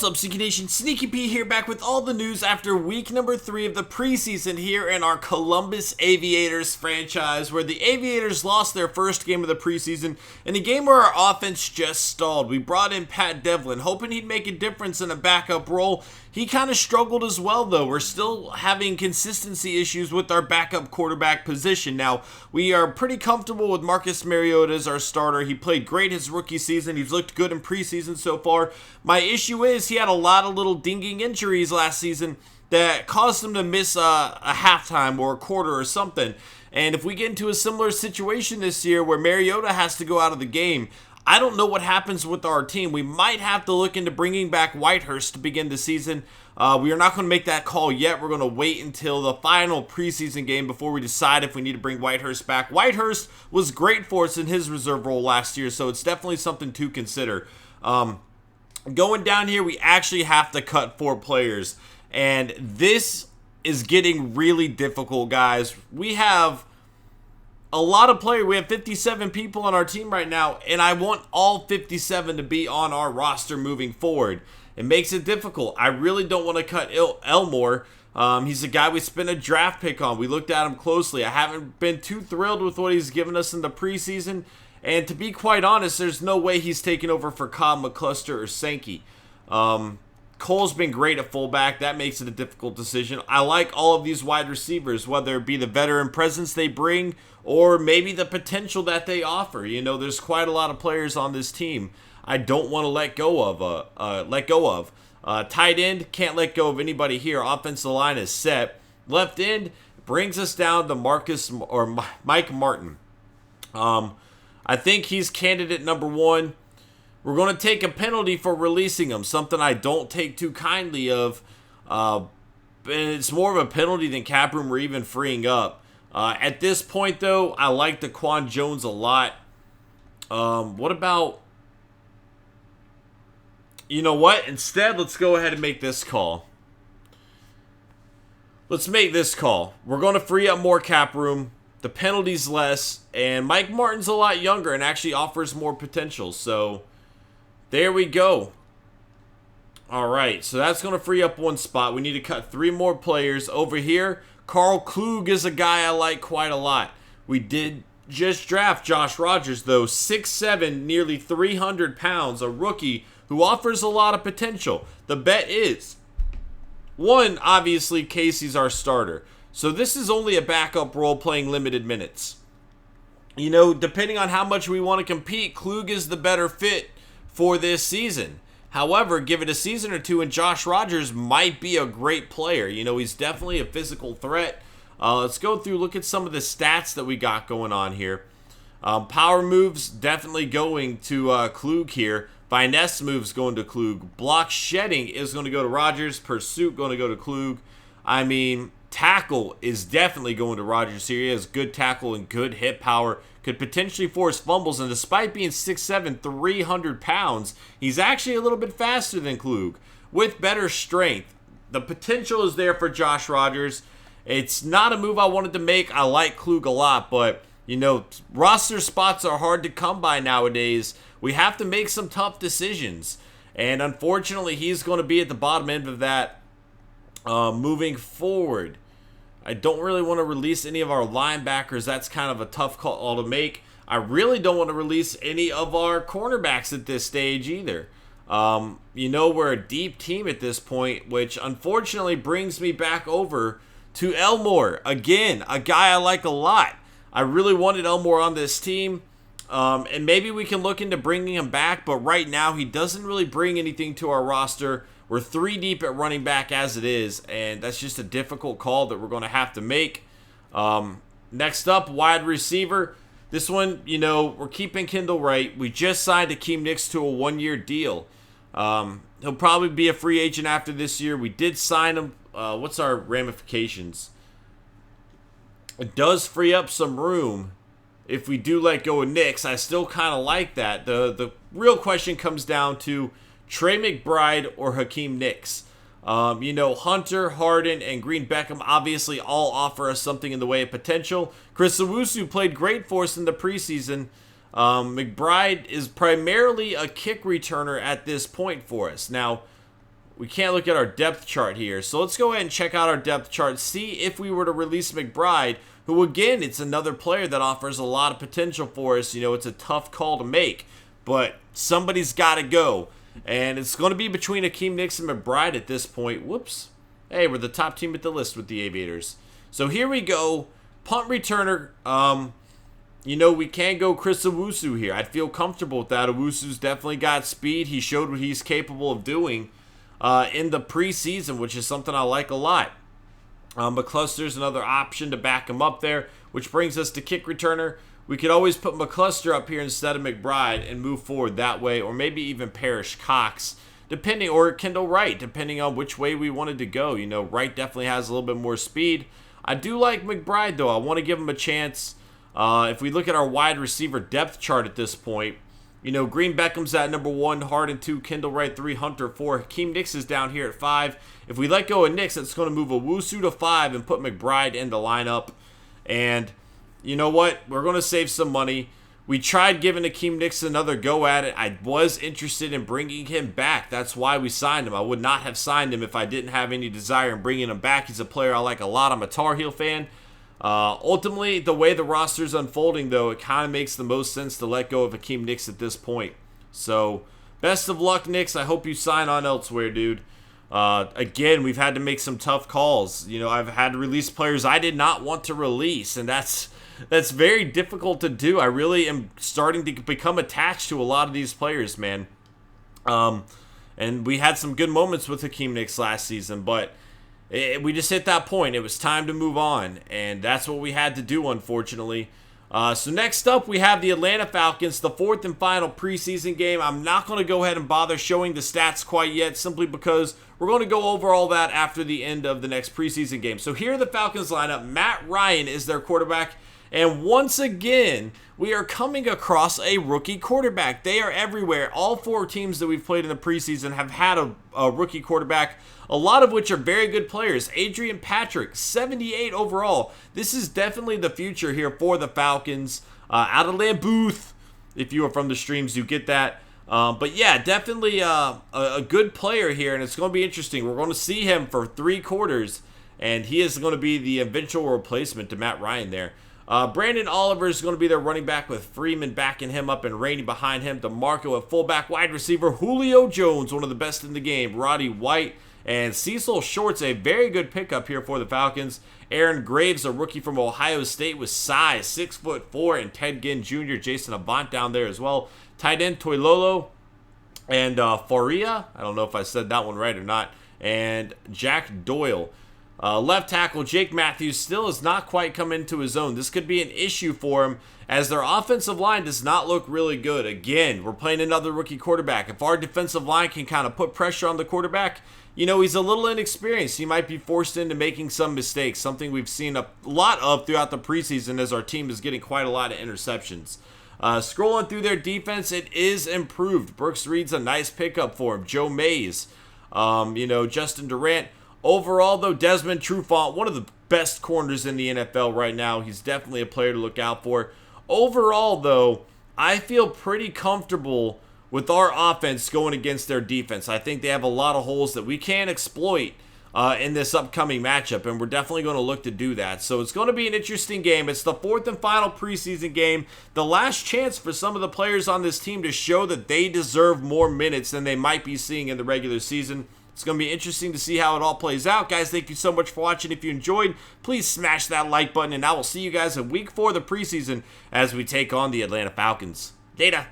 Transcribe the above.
What's up, Sneaky Nation? Sneaky P here, back with all the news after week number 3 of the preseason here in our Columbus Aviators franchise, where the Aviators lost their first game of the preseason in a game where our offense just stalled. We brought in Pat Devlin, hoping he'd make a difference in a backup role. He kind of struggled as well, though. We're still having consistency issues with our backup quarterback position. Now, we are pretty comfortable with Marcus Mariota as our starter. He played great his rookie season. He's looked good in preseason so far. My issue is he had a lot of little dinging injuries last season that caused him to miss a halftime or a quarter or something. And if we get into a similar situation this year where Mariota has to go out of the game, I don't know what happens with our team. We might have to look into bringing back Whitehurst to begin the season. We are not going to make that call yet. We're going to wait until the final preseason game before we decide if we need to bring Whitehurst back. Whitehurst was great for us in his reserve role last year, so it's definitely something to consider. Going down here, we actually have to cut 4 players, and this is getting really difficult, guys. We have a lot of players. We have 57 people on our team right now, and I want all 57 to be on our roster moving forward. It makes it difficult. I really don't want to cut Elmore. He's a guy we spent a draft pick on. We looked at him closely. I haven't been too thrilled with what he's given us in the preseason, and to be quite honest, there's no way he's taking over for Cobb, McCluster, or Sankey. Cole's been great at fullback. That makes it a difficult decision. I like all of these wide receivers, whether it be the veteran presence they bring or maybe the potential that they offer. You know, there's quite a lot of players on this team I don't want to let go of. Tight end, can't let go of anybody here. Offensive line is set. Left end brings us down to Mike Martin. I think he's candidate number 1. We're going to take a penalty for releasing him, something I don't take too kindly of. It's more of a penalty than cap room or even freeing up. At this point, though, I like Daquan Jones a lot. What about... You know what? Instead, let's go ahead and make this call. Let's make this call. We're going to free up more cap room. The penalty's less. And Mike Martin's a lot younger and actually offers more potential. So... there we go. Alright, so that's going to free up 1 spot. We need to cut 3 more players. Over here, Carl Klug is a guy I like quite a lot. We did just draft Josh Rogers, though. 6'7", nearly 300 pounds, a rookie who offers a lot of potential. The bet is, 1, obviously, Casey's our starter. So this is only a backup role playing limited minutes. You know, depending on how much we want to compete, Klug is the better fit for this season. However, give it a season or 2 and Josh Rogers might be a great player. You know, he's definitely a physical threat. Let's go through, look at some of the stats that we got going on here. Power moves definitely going to Klug here. Finesse moves going to Klug. Block shedding is going to go to Rogers. Pursuit going to go to Klug. I mean, tackle is definitely going to Rogers here. He has good tackle and good hit power. Could potentially force fumbles, and despite being 6'7", 300 pounds, he's actually a little bit faster than Klug with better strength. The potential is there for Josh Rogers. It's not a move I wanted to make. I like Klug a lot, but, you know, roster spots are hard to come by nowadays. We have to make some tough decisions, and unfortunately, he's going to be at the bottom end of that moving forward. I don't really want to release any of our linebackers. That's kind of a tough call to make. I really don't want to release any of our cornerbacks at this stage either. You know, we're a deep team at this point, which unfortunately brings me back over to Elmore. Again, a guy I like a lot. I really wanted Elmore on this team, and maybe we can look into bringing him back, but right now he doesn't really bring anything to our roster. We're 3 deep at running back as it is, and that's just a difficult call that we're going to have to make. Next up, wide receiver. This one, you know, we're keeping Kendall Wright. We just signed Akeem Nicks to a 1-year deal. He'll probably be a free agent after this year. We did sign him. What's our ramifications? It does free up some room if we do let go of Nicks. I still kind of like that. The real question comes down to Trey McBride or Hakeem Nicks. You know, Hunter, Harden, and Green Beckham obviously all offer us something in the way of potential. Chris Owusu played great for us in the preseason. McBride is primarily a kick returner at this point for us. Now, we can't look at our depth chart here. So let's go ahead and check out our depth chart. See if we were to release McBride, who again, it's another player that offers a lot of potential for us. You know, it's a tough call to make, but somebody's got to go. And it's going to be between Hakeem Nicks and McBride at this point. Whoops. Hey, we're the top team at the list with the Aviators. So here we go. Punt returner. You know, we can go Chris Owusu here. I'd feel comfortable with that. Owusu's definitely got speed. He showed what he's capable of doing in the preseason, which is something I like a lot. McCluster's another option to back him up there, which brings us to kick returner. We could always put McCluster up here instead of McBride and move forward that way, or maybe even Parrish Cox, depending, or Kendall Wright, depending on which way we wanted to go. You know, Wright definitely has a little bit more speed. I do like McBride, though. I want to give him a chance. If we look at our wide receiver depth chart at this point, you know, Green Beckham's at number 1, Harden 2, Kendall Wright 3, Hunter 4. Hakeem Nicks is down here at 5. If we let go of Nicks, it's going to move Owusu to 5 and put McBride in the lineup. And you know what? We're going to save some money. We tried giving Hakeem Nicks another go at it. I was interested in bringing him back. That's why we signed him. I would not have signed him if I didn't have any desire in bringing him back. He's a player I like a lot. I'm a Tar Heel fan. Ultimately, the way the roster's unfolding, though, it kind of makes the most sense to let go of Hakeem Nicks at this point. So, best of luck, Nicks. I hope you sign on elsewhere, dude. Again, we've had to make some tough calls. You know, I've had to release players I did not want to release, and that's very difficult to do. I really am starting to become attached to a lot of these players, man. And we had some good moments with Hakeem Nicks last season, but we just hit that point. It was time to move on, and that's what we had to do, unfortunately. So next up, we have the Atlanta Falcons, the 4th and final preseason game. I'm not going to go ahead and bother showing the stats quite yet, simply because we're going to go over all that after the end of the next preseason game. So here are the Falcons lineup. Matt Ryan is their quarterback. And once again, we are coming across a rookie quarterback. They are everywhere. All 4 teams that we've played in the preseason have had a rookie quarterback, a lot of which are very good players. Adrian Patrick, 78 overall. This is definitely the future here for the Falcons. Out of Lambuth, if you are from the streams, you get that. But yeah, definitely a good player here, and it's going to be interesting. We're going to see him for 3 quarters, and he is going to be the eventual replacement to Matt Ryan there. Brandon Oliver is going to be their running back, with Freeman backing him up and Rainey behind him. DeMarco at fullback. Wide receiver Julio Jones, one of the best in the game. Roddy White and Cecil Shorts, a very good pickup here for the Falcons. Aaron Graves, a rookie from Ohio State with size, 6'4", and Ted Ginn Jr., Jason Avant down there as well. Tight end Toilolo and Faria. I don't know if I said that one right or not. And Jack Doyle. Left tackle Jake Matthews still has not quite come into his own. This could be an issue for him, as their offensive line does not look really good. Again, we're playing another rookie quarterback. If our defensive line can kind of put pressure on the quarterback, you know, he's a little inexperienced. He might be forced into making some mistakes, something we've seen a lot of throughout the preseason, as our team is getting quite a lot of interceptions. Scrolling through their defense, it is improved. Brooks Reed's a nice pickup for him. Joe Mays, you know, Justin Durant. Overall, though, Desmond Trufant, one of the best corners in the NFL right now. He's definitely a player to look out for. Overall, though, I feel pretty comfortable with our offense going against their defense. I think they have a lot of holes that we can exploit in this upcoming matchup, and we're definitely going to look to do that. So it's going to be an interesting game. It's the 4th and final preseason game. The last chance for some of the players on this team to show that they deserve more minutes than they might be seeing in the regular season. It's going to be interesting to see how it all plays out. Guys, thank you so much for watching. If you enjoyed, please smash that like button, and I will see you guys in week 4 of the preseason as we take on the Atlanta Falcons. Later.